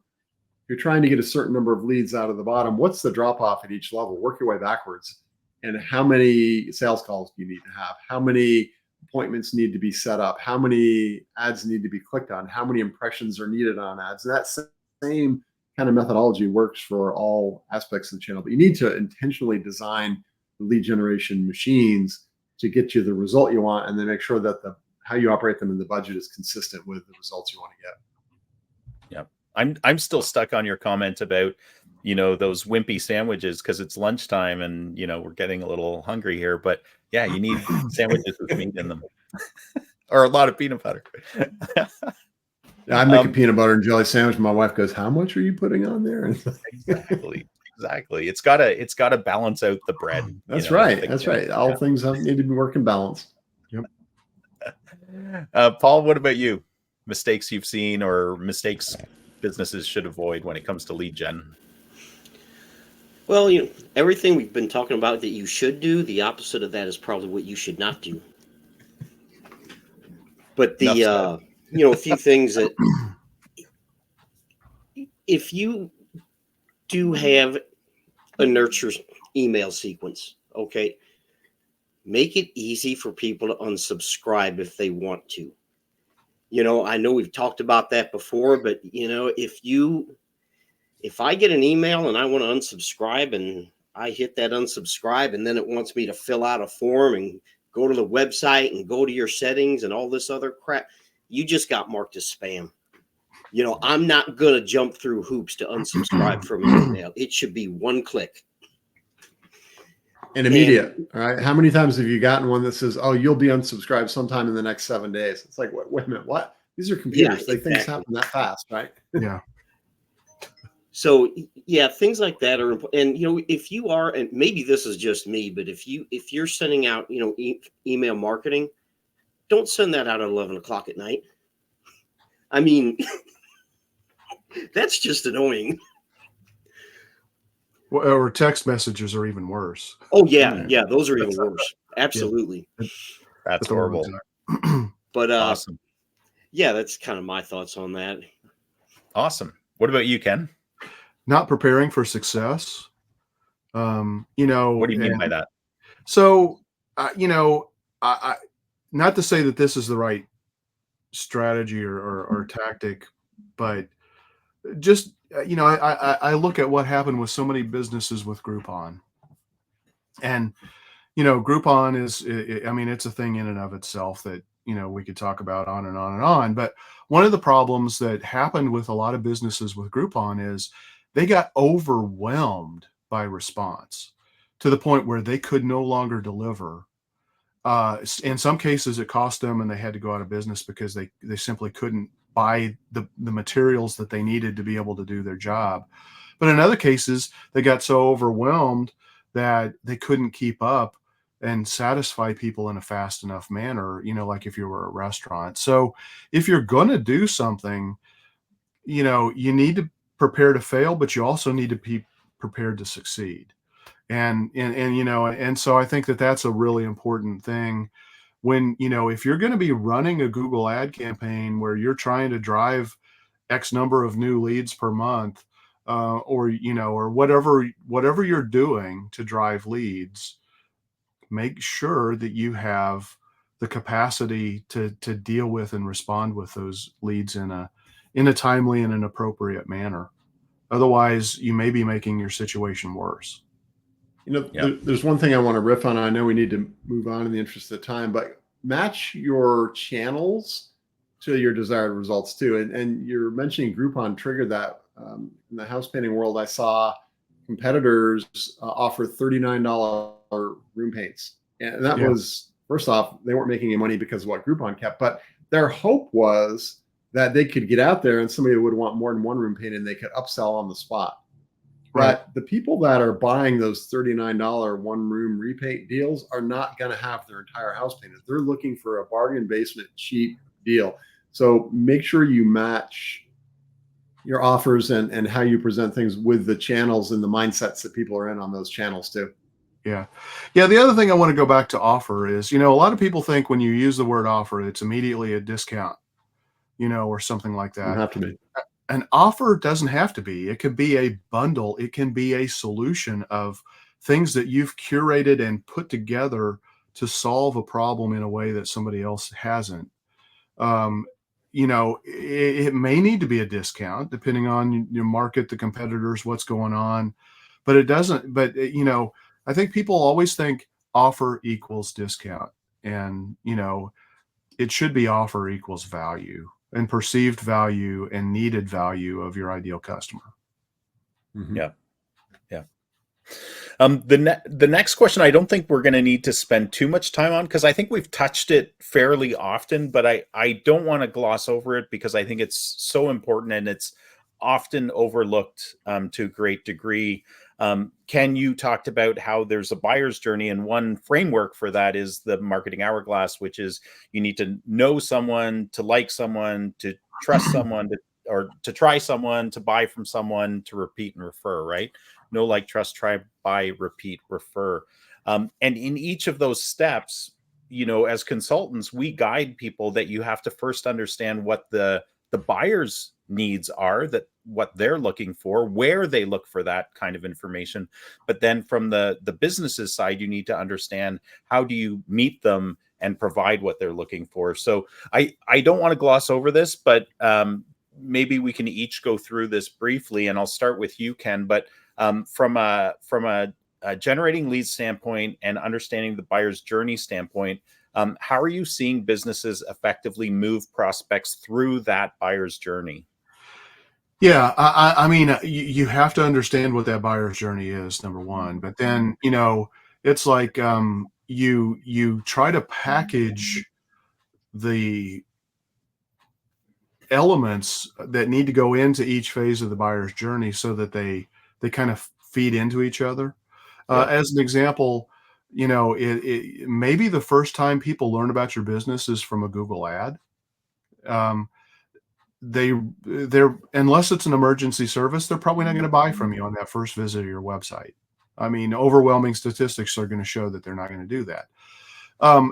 you're trying to get a certain number of leads out of the bottom. What's the drop off at each level? Work your way backwards. And how many sales calls do you need to have? How many appointments need to be set up, how many ads need to be clicked on, how many impressions are needed on ads. And that same kind of methodology works for all aspects of the channel. But you need to intentionally design the lead generation machines to get you the result you want, and then make sure that how you operate them in the budget is consistent with the results you want to get. Yeah. I'm still stuck on your comment about, those wimpy sandwiches, because it's lunchtime and, we're getting a little hungry here. But yeah, you need sandwiches with meat in them or a lot of peanut butter. Yeah, I make a peanut butter and jelly sandwich. My wife goes, "How much are you putting on there?" Exactly. It's gotta balance out the bread. That's right. That's right. All things need to be working balance. Yep. Paul, what about you? Mistakes you've seen or mistakes businesses should avoid when it comes to lead gen? Well, everything we've been talking about that you should do, the opposite of that is probably what you should not do. But a few things that if you do have a nurture email sequence, okay, make it easy for people to unsubscribe if they want to. I know we've talked about that before, but if I get an email and I want to unsubscribe and I hit that unsubscribe and then it wants me to fill out a form and go to the website and go to your settings and all this other crap, you just got marked as spam. I'm not going to jump through hoops to unsubscribe from an email. It should be one click. And immediate. All right. How many times have you gotten one that says, "Oh, you'll be unsubscribed sometime in the next 7 days"? It's like, wait a minute, what? These are computers. Yeah, Things happen that fast, right? Yeah. So things like that are important. And if you are, and maybe this is just me, but if you're sending out email marketing, don't send that out at 11 o'clock at night. I mean, that's just annoying. Or text messages are even worse. Oh yeah, those are even worse. Absolutely. That's horrible. But awesome. Yeah, that's kind of my thoughts on that. Awesome. What about you, Ken? Not preparing for success. What do you mean by that? So, I not to say that this is the right strategy or tactic, but just I look at what happened with so many businesses with Groupon, and Groupon is, it's a thing in and of itself that we could talk about on and on and on. But one of the problems that happened with a lot of businesses with Groupon is they got overwhelmed by response to the point where they could no longer deliver. In some cases, it cost them, and they had to go out of business because they simply couldn't buy the materials that they needed to be able to do their job. But in other cases, they got so overwhelmed that they couldn't keep up and satisfy people in a fast enough manner, like if you were a restaurant. So if you're going to do something, you need to prepare to fail, but you also need to be prepared to succeed. And so I think that that's a really important thing when, if you're going to be running a Google ad campaign where you're trying to drive X number of new leads per month, or whatever you're doing to drive leads, make sure that you have the capacity to deal with and respond with those leads in a timely and an appropriate manner. Otherwise, you may be making your situation worse. There's one thing I want to riff on. I know we need to move on in the interest of time, but match your channels to your desired results too. And you're mentioning Groupon triggered that. In the house painting world, I saw competitors offer $39 room paints. And that was, first off, they weren't making any money because of what Groupon kept, but their hope was that they could get out there and somebody would want more than one room paint and they could upsell on the spot. Right. But the people that are buying those $39 one room repaint deals are not going to have their entire house painted. They're looking for a bargain basement cheap deal. So make sure you match your offers and how you present things with the channels and the mindsets that people are in on those channels too. Yeah. The other thing I want to go back to offer is, a lot of people think when you use the word offer, it's immediately a discount, or something like that. Doesn't have to be. An offer doesn't have to be. It could be a bundle. It can be a solution of things that you've curated and put together to solve a problem in a way that somebody else hasn't. Um, it may need to be a discount depending on your market, the competitors, what's going on, but it doesn't. But I think people always think offer equals discount, and it should be offer equals value and perceived value and needed value of your ideal customer. Mhm. Yeah. The next question, I don't think we're going to need to spend too much time on, because I think we've touched it fairly often, but I don't want to gloss over it because I think it's so important and it's often overlooked to a great degree. Ken, you talked about how there's a buyer's journey, and one framework for that is the marketing hourglass, which is you need to know someone, to like someone, to trust someone, or to try someone, to buy from someone, to repeat and refer, right? Know, like, trust, try, buy, repeat, refer. And in each of those steps, as consultants, we guide people that you have to first understand what the buyer's needs are, that what they're looking for, where they look for that kind of information. But then from the business's side, you need to understand how do you meet them and provide what they're looking for. So I don't want to gloss over this, but maybe we can each go through this briefly, and I'll start with you, Ken. But from a generating leads standpoint and understanding the buyer's journey standpoint, how are you seeing businesses effectively move prospects through that buyer's journey? Yeah, I mean, you have to understand what that buyer's journey is, number one. But then, it's like you try to package the elements that need to go into each phase of the buyer's journey so that they kind of feed into each other. As an example, maybe the first time people learn about your business is from a Google ad. They're unless it's an emergency service, they're probably not going to buy from you on that first visit to your website. I mean, overwhelming statistics are going to show that they're not going to do that.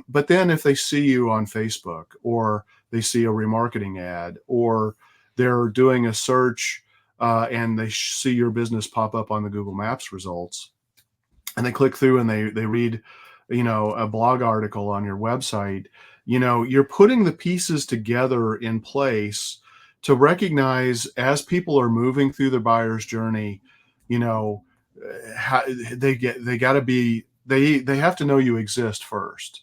But then if they see you on Facebook, or they see a remarketing ad, or they're doing a search and they see your business pop up on the Google Maps results, and they click through and they read, a blog article on your website, you're putting the pieces together in place to recognize, as people are moving through the buyer's journey, how they have to know you exist first,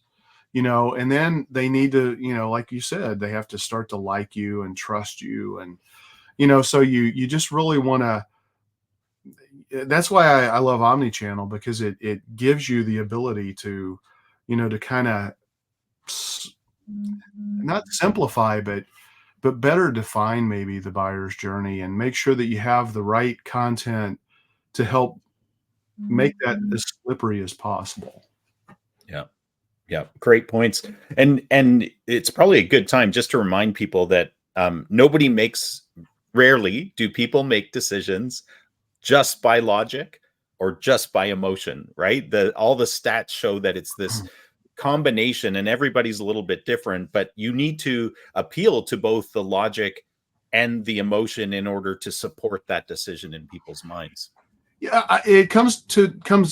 and then they need to, like you said, they have to start to like you and trust you. And, so you just really want to, that's why I love omnichannel, because it gives you the ability to, to kind of not simplify, but better define maybe the buyer's journey, and make sure that you have the right content to help make that as slippery as possible. Yeah, great points. And it's probably a good time just to remind people that rarely do people make decisions just by logic or just by emotion, right? All the stats show that it's this combination, and everybody's a little bit different, but you need to appeal to both the logic and the emotion in order to support that decision in people's minds. Yeah, it comes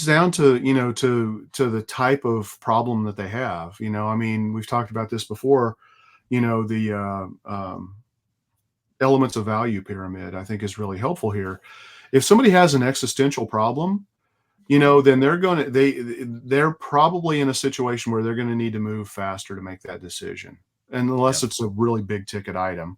down to, to the type of problem that they have. I mean, we've talked about this before. The elements of value pyramid, I think, is really helpful here. If somebody has an existential problem, then they're probably in a situation where they're going to need to move faster to make that decision, unless it's a really big ticket item.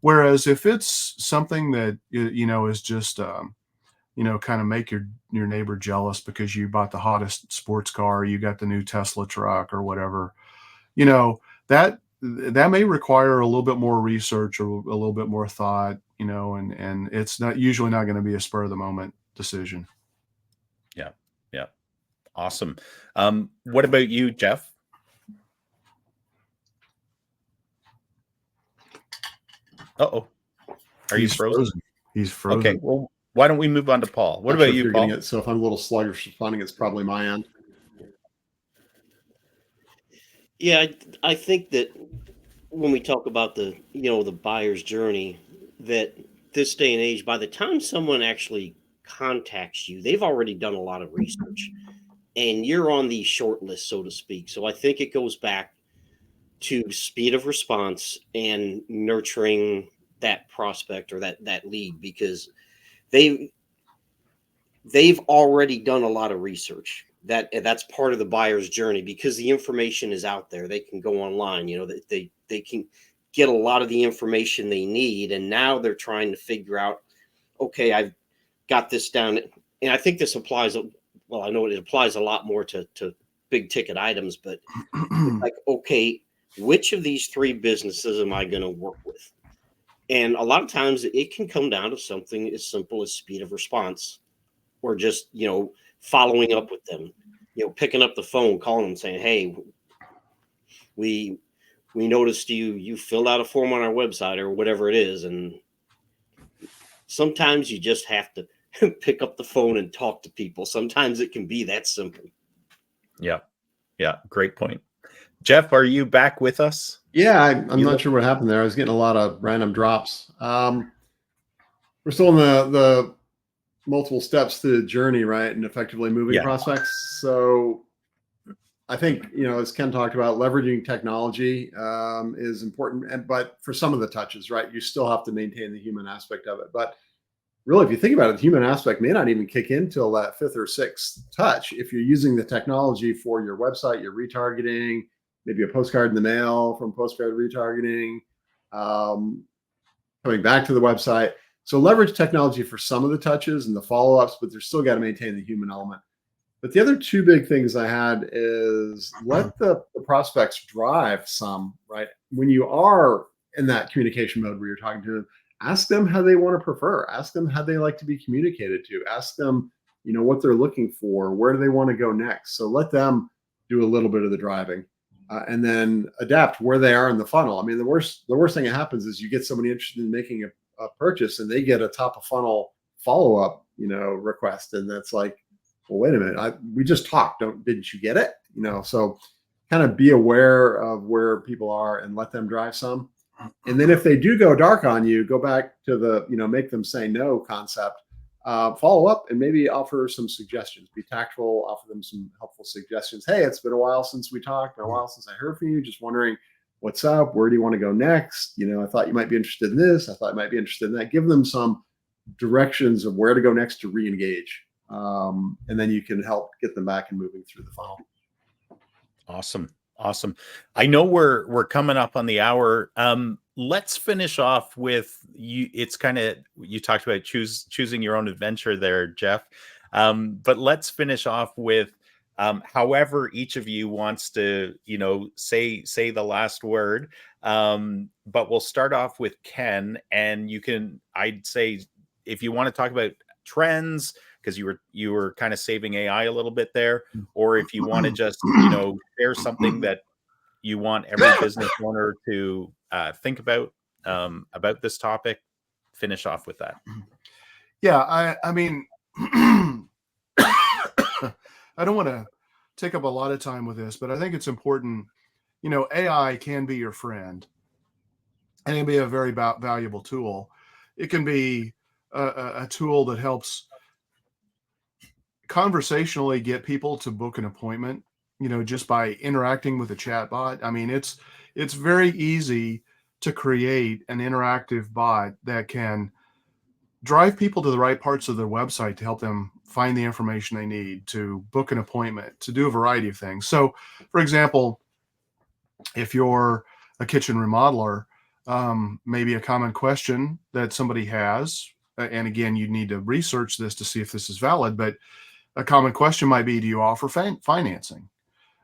Whereas if it's something that, is just kind of make your neighbor jealous because you bought the hottest sports car, you got the new Tesla truck or whatever, that may require a little bit more research or a little bit more thought, and it's usually not going to be a spur of the moment decision. Yeah. Awesome. What about you, Jeff? Uh-oh. Are you frozen? He's frozen. Okay, well, why don't we move on to Paul? What about you, Paul? So if I'm a little sluggish responding, it's probably my end. Yeah, I think that when we talk about the buyer's journey, that this day and age, by the time someone actually contacts you, they've already done a lot of research. and you're on the short list, so to speak. So I think it goes back to speed of response and nurturing that prospect or that lead, because they they've already done a lot of research. That's part of the buyer's journey, because the information is out there. They can go online, they can get a lot of the information they need, and now they're trying to figure out, okay, I've got this down. And I think this applies, well, I know it applies a lot more to big ticket items, but it's like, okay, which of these three businesses am I going to work with? And a lot of times it can come down to something as simple as speed of response, or just, following up with them, picking up the phone, calling them, saying, hey, we noticed you filled out a form on our website, or whatever it is. And sometimes you just have to pick up the phone and talk to people. Sometimes it can be that simple. Yeah. Great point. Jeff, are you back with us? Yeah, I'm not sure what happened there. I was getting a lot of random drops. We're still in the multiple steps to the journey, right? And effectively moving prospects. So I think, as Ken talked about, leveraging technology is important. But for some of the touches, right, you still have to maintain the human aspect of it. But really, if you think about it, the human aspect may not even kick in till that fifth or sixth touch. If you're using the technology for your website, your retargeting, maybe a postcard in the mail from postcard retargeting, coming back to the website. So leverage technology for some of the touches and the follow-ups, but they're still got to maintain the human element. But the other two big things I had is let the prospects drive some, right? When you are in that communication mode where you're talking to them, ask them how they want to prefer. Ask them how they like to be communicated to. Ask them, what they're looking for. Where do they want to go next? So let them do a little bit of the driving, and then adapt where they are in the funnel. I mean, the worst thing that happens is you get somebody interested in making a purchase, and they get a top of funnel follow-up, request, and that's like, well, wait a minute, we just talked. Didn't you get it? So kind of be aware of where people are and let them drive some. And then if they do go dark on you, go back to the, make them say no concept, follow up and maybe offer some suggestions, be tactful, offer them some helpful suggestions. Hey, it's been a while since we talked, been a while since I heard from you. Just wondering what's up. Where do you want to go next? I thought you might be interested in this. I thought you might be interested in that. Give them some directions of where to go next to re-engage. And then you can help get them back and moving through the funnel. Awesome. I know we're coming up on the hour. Let's finish off with you. It's kind of, you talked about choosing your own adventure there, Jeff. But let's finish off with however each of you wants to, say the last word. But we'll start off with Ken, and I'd say, if you want to talk about trends, because you were kind of saving AI a little bit there, or if you want to just share something that you want every business owner to think about this topic, finish off with that. Yeah, I mean, I don't want to take up a lot of time with this, but I think it's important. AI can be your friend, and it can be a very valuable tool. It can be a tool that helps conversationally get people to book an appointment, just by interacting with a chat bot. I mean, it's very easy to create an interactive bot that can drive people to the right parts of their website to help them find the information they need, to book an appointment, to do a variety of things. So, for example, if you're a kitchen remodeler, maybe a common question that somebody has, and again, you need to research this to see if this is valid, but a common question might be, do you offer financing?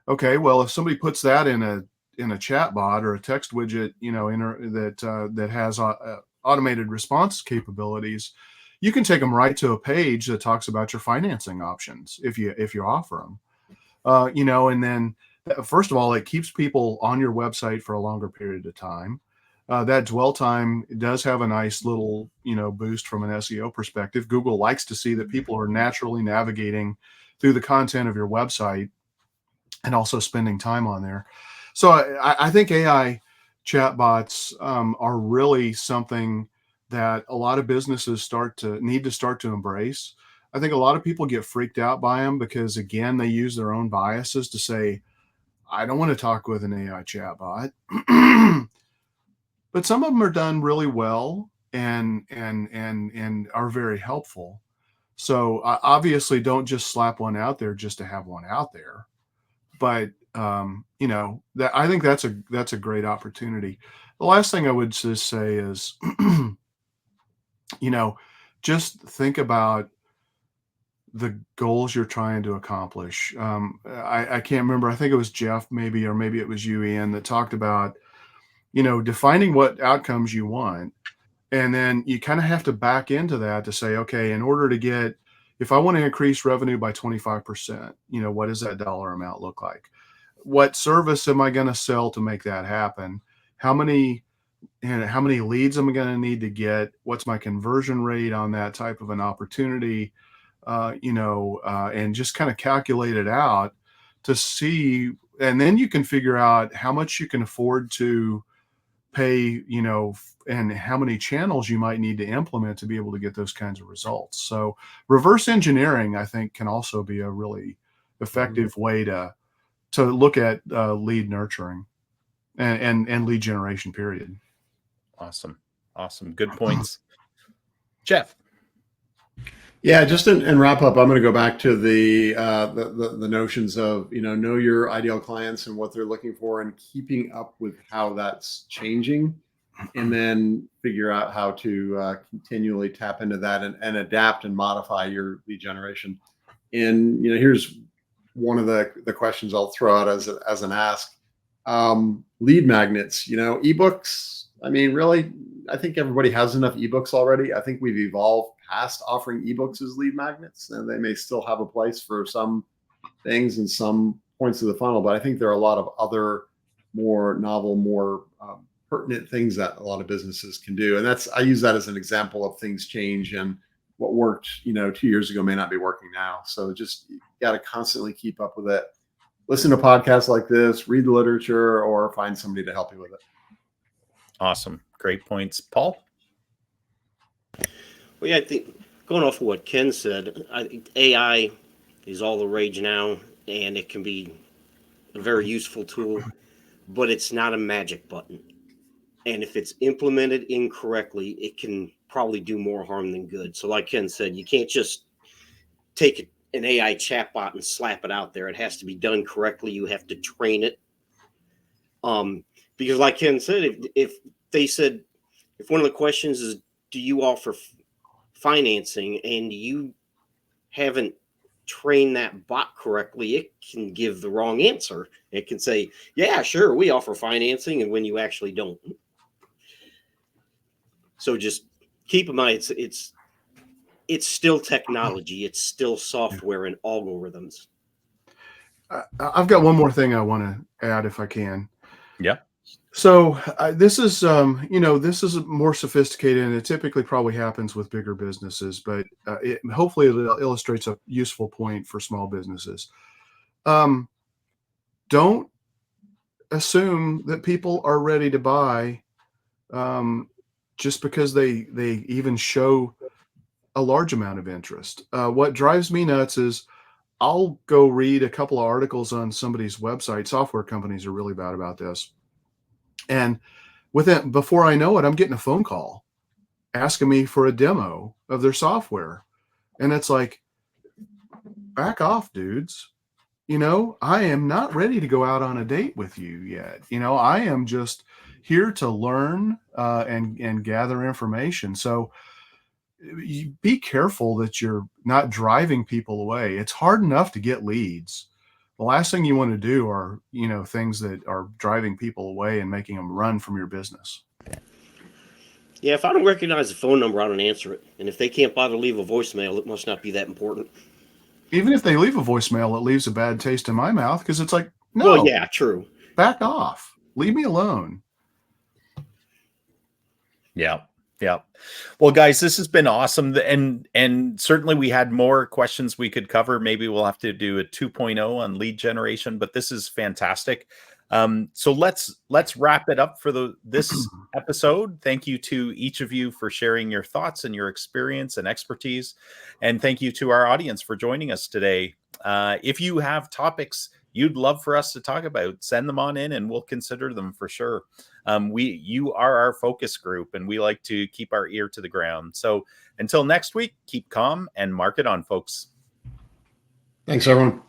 Okay, well, if somebody puts that in a chat bot or a text widget, that has automated response capabilities, you can take them right to a page that talks about your financing options if you offer them. And then first of all, it keeps people on your website for a longer period of time. That dwell time does have a nice little, boost from an SEO perspective. Google likes to see that people are naturally navigating through the content of your website and also spending time on there. So I think AI chatbots are really something that a lot of businesses need to start to embrace. I think a lot of people get freaked out by them because, again, they use their own biases to say, I don't want to talk with an AI chatbot. But some of them are done really well and are very helpful. So obviously, don't just slap one out there just to have one out there. But that I think that's a great opportunity. The last thing I would just say is, just think about the goals you're trying to accomplish. I can't remember. I think it was Jeff, maybe, or maybe it was you, Ian, that talked about, defining what outcomes you want. And then you kind of have to back into that to say, okay, in order to get, if I want to increase revenue by 25%, what does that dollar amount look like? What service am I going to sell to make that happen? How many leads am I going to need to get? What's my conversion rate on that type of an opportunity? And just kind of calculate it out to see, and then you can figure out how much you can afford to pay, and how many channels you might need to implement to be able to get those kinds of results. So reverse engineering, I think, can also be a really effective way to look at lead nurturing and lead generation, period. Awesome. Good points. Jeff. Yeah, just in wrap up, I'm going to go back to the notions of, know your ideal clients and what they're looking for and keeping up with how that's changing, and then figure out how to continually tap into that and adapt and modify your lead generation. And, here's one of the questions I'll throw out as an ask. Lead magnets, ebooks. I mean, really, I think everybody has enough ebooks already. I think we've evolved past offering ebooks as lead magnets, and they may still have a place for some things and some points of the funnel. But I think there are a lot of other more novel, more pertinent things that a lot of businesses can do. And I use that as an example of things change, and what worked, 2 years ago may not be working now. So just got to constantly keep up with it. Listen to podcasts like this, read the literature, or find somebody to help you with it. Awesome. Great points. Paul? Well, yeah, I think going off of what Ken said, I think AI is all the rage now, and it can be a very useful tool, but it's not a magic button. And if it's implemented incorrectly, it can probably do more harm than good. So like Ken said, you can't just take an AI chatbot and slap it out there. It has to be done correctly. You have to train it. Because like Ken said, if one of the questions is, do you offer financing, and you haven't trained that bot correctly, it can give the wrong answer. It can say, yeah, sure, we offer financing, and when you actually don't. So just keep in mind, it's still technology. It's still software and algorithms. I've got one more thing I want to add, if I can. Yeah. So this is, this is more sophisticated, and it typically probably happens with bigger businesses, but hopefully it illustrates a useful point for small businesses. Don't assume that people are ready to buy just because they even show a large amount of interest. What drives me nuts is I'll go read a couple of articles on somebody's website. Software companies are really bad about this. And before I know it, I'm getting a phone call asking me for a demo of their software. And it's like, back off, dudes. I am not ready to go out on a date with you yet. I am just here to learn and gather information. So be careful that you're not driving people away. It's hard enough to get leads. The last thing you want to do are, things that are driving people away and making them run from your business. Yeah, if I don't recognize the phone number, I don't answer it. And if they can't bother to leave a voicemail, it must not be that important. Even if they leave a voicemail, it leaves a bad taste in my mouth because it's like, no, well, yeah, true. Back off. Leave me alone. Yeah. Yeah. Well, guys, this has been awesome. And certainly we had more questions we could cover. Maybe we'll have to do a 2.0 on lead generation, but this is fantastic. So let's wrap it up for this episode. Thank you to each of you for sharing your thoughts and your experience and expertise, and thank you to our audience for joining us today. If you have topics you'd love for us to talk about, send them on in, and we'll consider them for sure. You are our focus group, and we like to keep our ear to the ground. So until next week, keep calm and market on, folks. Thanks, everyone.